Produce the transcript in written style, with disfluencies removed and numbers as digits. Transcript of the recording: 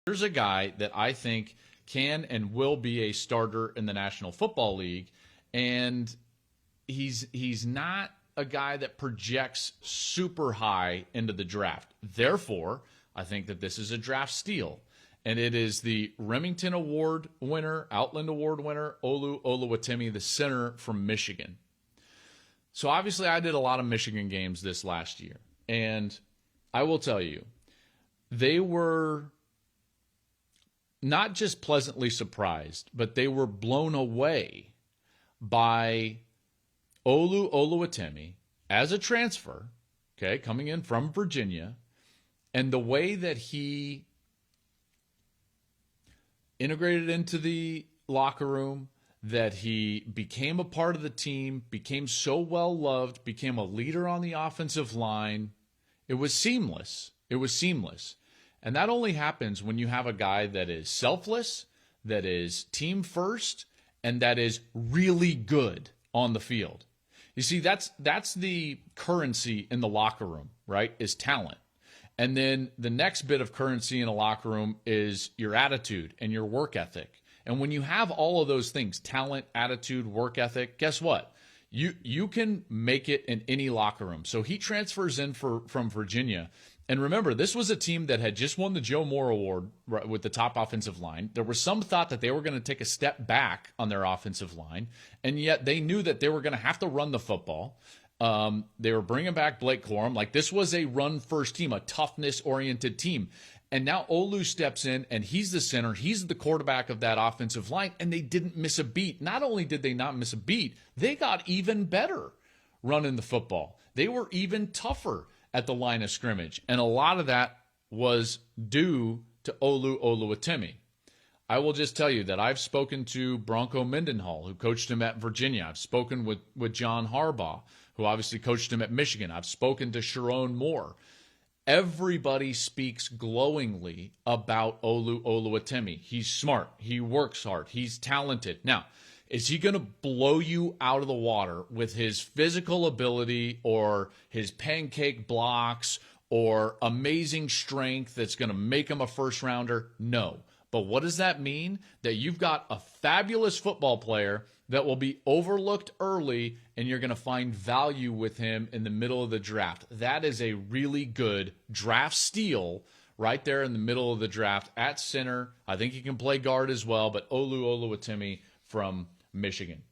Here's a guy that I think can and will be a starter in the National Football League, and he's not a guy that projects super high into the draft. Therefore, I think that this is a draft steal. And it is the Remington Award winner, Outland Award winner, Olu Oluwatimi, the center from Michigan. So obviously I did a lot of Michigan games this last year. And I will tell you, they were not just pleasantly surprised, but they were blown away by Olu Oluwatimi as a transfer, okay, coming in from Virginia, and the way that he integrated into the locker room, that he became a part of the team, became so well loved, became a leader on the offensive line. It was seamless. It was seamless. And that only happens when you have a guy that is selfless, that is team first, and that is really good on the field. You see, that's the currency in the locker room, right? Is talent. And then the next bit of currency in a locker room is your attitude and your work ethic. And when you have all of those things, talent, attitude, work ethic, guess what? You can make it in any locker room. So he transfers in from Virginia. And remember, this was a team that had just won the Joe Moore Award with the top offensive line. There was some thought that they were going to take a step back on their offensive line, and yet they knew that they were going to have to run the football. They were bringing back Blake Corum. Like, this was a run-first team, a toughness-oriented team. And now Olu steps in, and he's the center. He's the quarterback of that offensive line, and they didn't miss a beat. Not only did they not miss a beat, they got even better running the football. They were even tougher at the line of scrimmage. And a lot of that was due to Olu Oluwatimi. I will just tell you that I've spoken to Bronco Mendenhall, who coached him at Virginia. I've spoken with John Harbaugh, who obviously coached him at Michigan. I've spoken to Sharon Moore. Everybody speaks glowingly about Olu Oluwatimi. He's smart. He works hard. He's talented. Now, is he going to blow you out of the water with his physical ability or his pancake blocks or amazing strength that's going to make him a first rounder? No. But what does that mean? That you've got a fabulous football player that will be overlooked early, and you're going to find value with him in the middle of the draft. That is a really good draft steal right there in the middle of the draft at center. I think he can play guard as well, but Olu Oluwatimi from Michigan.